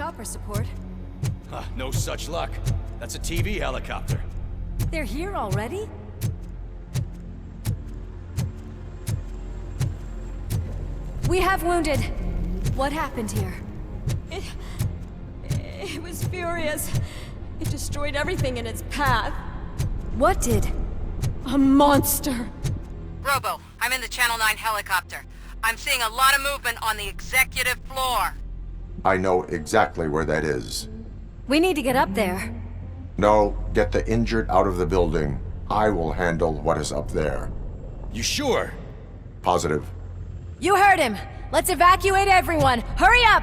chopper support. No such luck. That's a TV helicopter. They're here already? We have wounded. What happened here? It was furious. It destroyed everything in its path. What did? A monster. Robo, I'm in the Channel 9 helicopter. I'm seeing a lot of movement on the executive floor. I know exactly where that is. We need to get up there. No, get the injured out of the building. I will handle what is up there. You sure? Positive. You heard him! Let's evacuate everyone! Hurry up!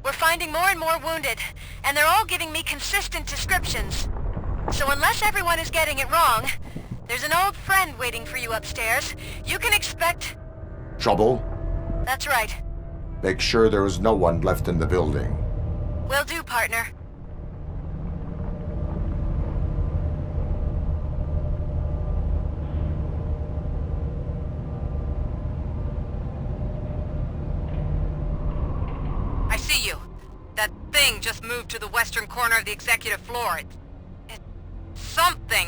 We're finding more and more wounded, and they're all giving me consistent descriptions. So unless everyone is getting it wrong, there's an old friend waiting for you upstairs. You can expect... Trouble? That's right. Make sure there is no one left in the building. Will do, partner. I see you. That thing just moved to the western corner of the executive floor. It's something.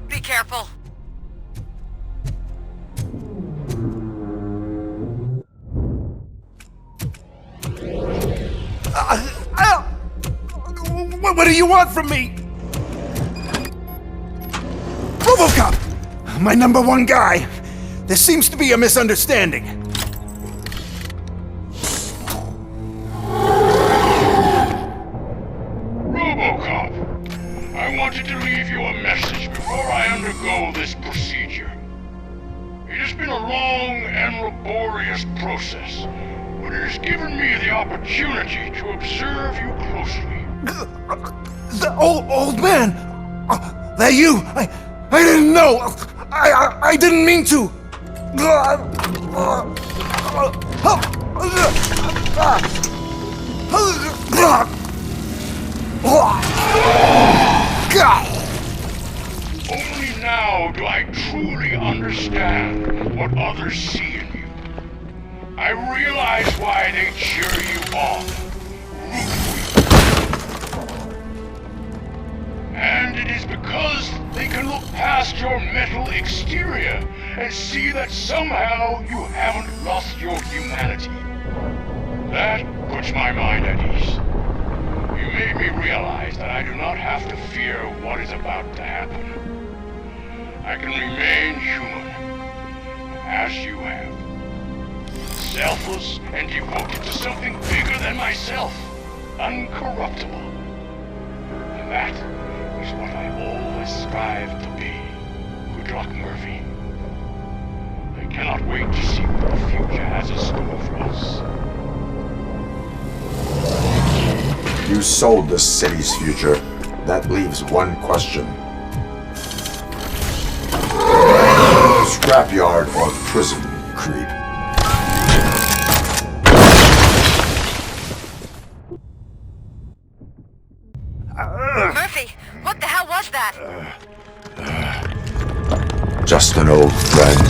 Be careful. What do you want from me? Robocop! My #1 guy. There seems to be a misunderstanding. Robocop, I wanted to leave you a message before I undergo this procedure. It has been a long and laborious process, but it has given me the opportunity to observe you closely. The old man! That you! I didn't know! I didn't mean to! Only now do I truly understand what others see in you. I realize why they cheer you on, root for you. And it is because they can look past your metal exterior and see that somehow you haven't lost your humanity. That puts my mind at ease. You made me realize that I do not have to fear what is about to happen. I can remain human, as you have. Selfless and devoted to something bigger than myself. Uncorruptible. And that is what I always strive to be. Good luck, Murphy. I cannot wait to see what the future has in store for us. You sold the city's future. That leaves one question. Scrapyard or prison, creep? Murphy, what the hell was that? Just an old friend.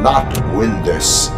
not win this.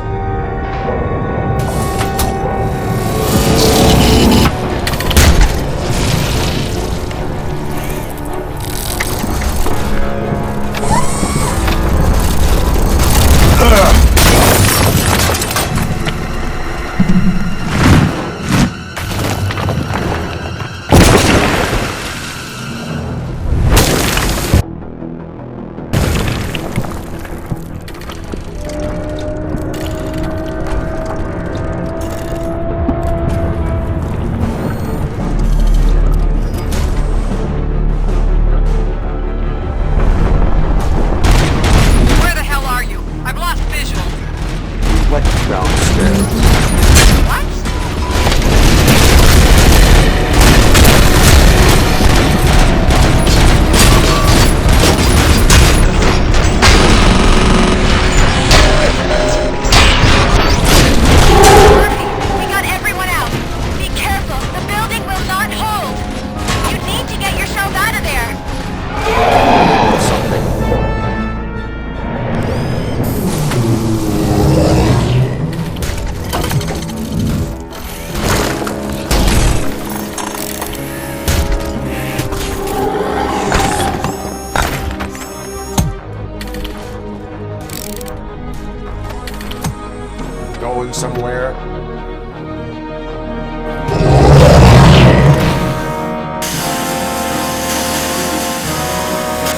Going somewhere?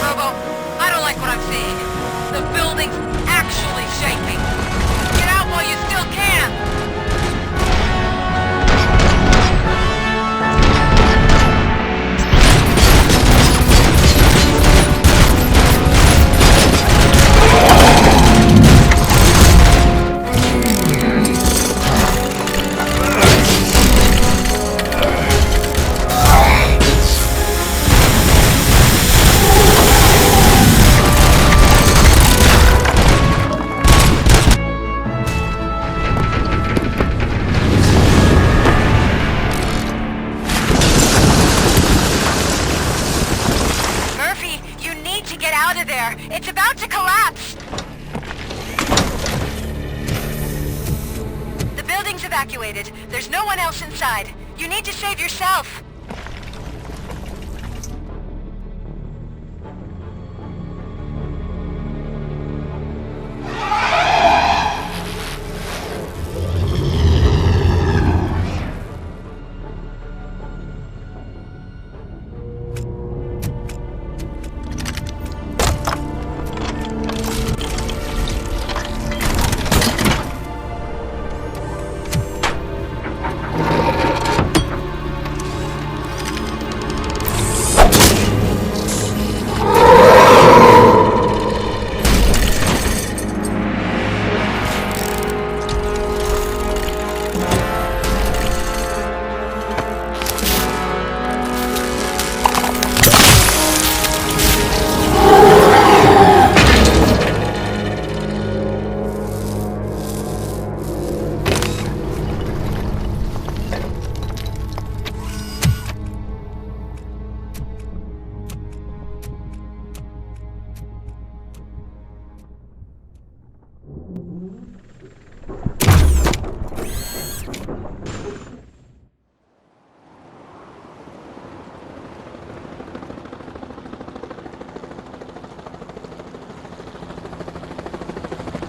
Robo, I don't like what I'm seeing. The building's actually shaking. Get out while you still can! It's about to collapse! The building's evacuated. There's no one else inside. You need to save yourself.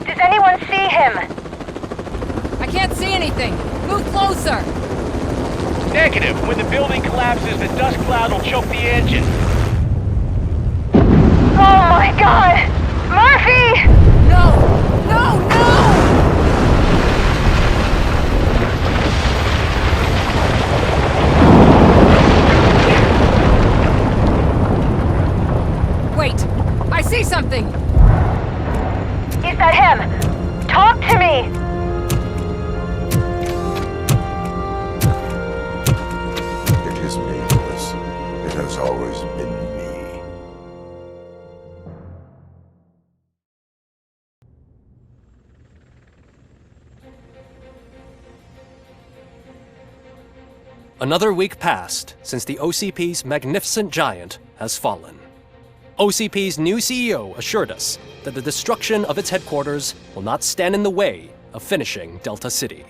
Does anyone see him? I can't see anything. Move closer. Negative. When the building collapses, the dust cloud will choke the engine. Oh my god! Murphy! No! No! No! Wait! I see something! Is that him? Talk to me! It is me, Louis. It has always been me. Another week passed since the OCP's magnificent giant has fallen. OCP's new CEO assured us that the destruction of its headquarters will not stand in the way of finishing Delta City.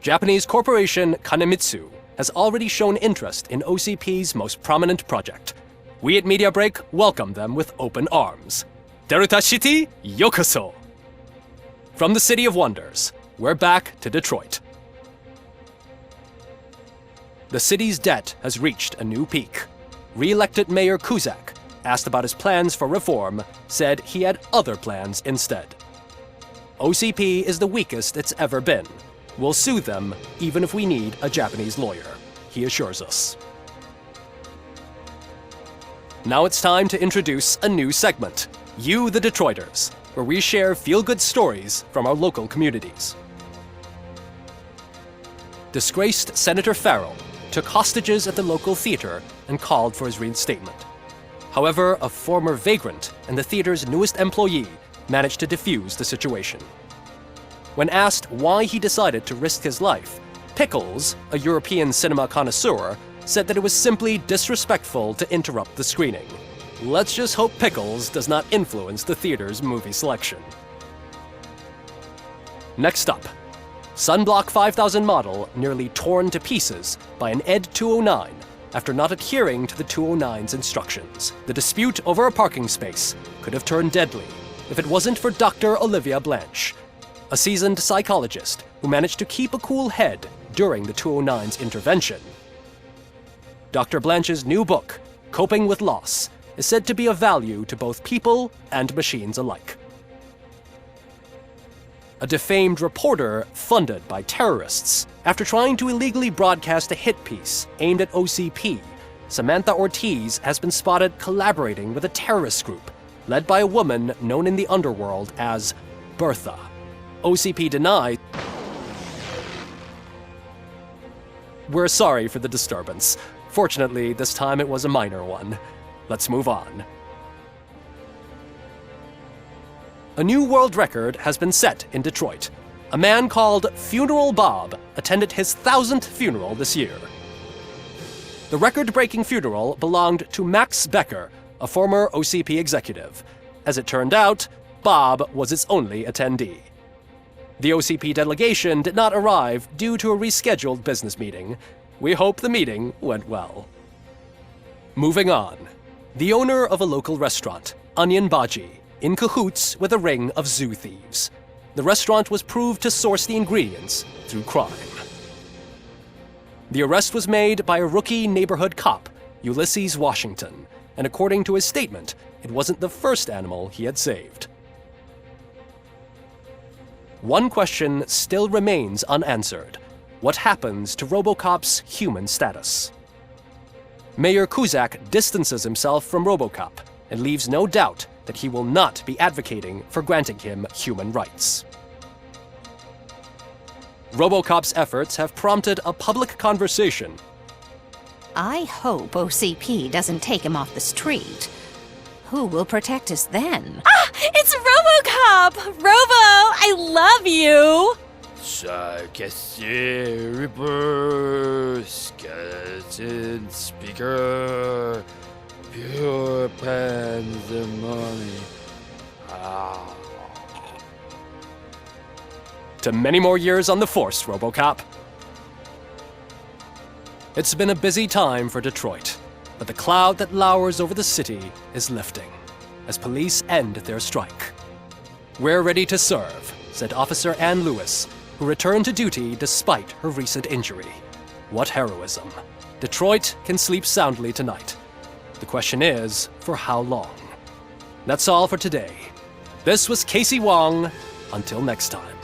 Japanese corporation Kanemitsu has already shown interest in OCP's most prominent project. We at Media Break welcome them with open arms. Delta City, yokoso! From the City of Wonders, we're back to Detroit. The city's debt has reached a new peak. Re-elected Mayor Cusack, asked about his plans for reform, said he had other plans instead. OCP is the weakest it's ever been. We'll sue them even if we need a Japanese lawyer, he assures us. Now it's time to introduce a new segment, You the Detroiters, where we share feel-good stories from our local communities. Disgraced Senator Farrell took hostages at the local theater and called for his reinstatement. However, a former vagrant and the theater's newest employee managed to defuse the situation. When asked why he decided to risk his life, Pickles, a European cinema connoisseur, said that it was simply disrespectful to interrupt the screening. Let's just hope Pickles does not influence the theater's movie selection. Next up, Sunblock 5000 model nearly torn to pieces by an ED 209 after not adhering to the 209's instructions. The dispute over a parking space could have turned deadly if it wasn't for Dr. Olivia Blanche, a seasoned psychologist who managed to keep a cool head during the 209's intervention. Dr. Blanche's new book, Coping with Loss, is said to be of value to both people and machines alike. A defamed reporter funded by terrorists after trying to illegally broadcast a hit piece aimed at OCP, Samantha Ortiz has been spotted collaborating with a terrorist group led by a woman known in the underworld as Bertha. OCP denied. We're sorry for the disturbance. Fortunately, this time it was a minor one. Let's move on. A new world record has been set in Detroit. A man called Funeral Bob attended his 1000th funeral this year. The record-breaking funeral belonged to Max Becker, a former OCP executive. As it turned out, Bob was its only attendee. The OCP delegation did not arrive due to a rescheduled business meeting. We hope the meeting went well. Moving on. The owner of a local restaurant, Onion Baji, in cahoots with a ring of zoo thieves. The restaurant was proved to source the ingredients through crime. The arrest was made by a rookie neighborhood cop, Ulysses Washington, and according to his statement, it wasn't the first animal he had saved. One question still remains unanswered. What happens to Robocop's human status? Mayor Cusack distances himself from Robocop and leaves no doubt that he will not be advocating for granting him human rights. Robocop's efforts have prompted a public conversation. I hope OCP doesn't take him off the street. Who will protect us then? Ah! It's Robocop! Robo, I love you! Reaper, skeleton speaker, pure pandemonium. To many more years on the force, Robocop. It's been a busy time for Detroit, but the cloud that lowers over the city is lifting as police end their strike. We're ready to serve, said Officer Ann Lewis, who returned to duty despite her recent injury. What heroism. Detroit can sleep soundly tonight. The question is, for how long? That's all for today. This was Casey Wong. Until next time.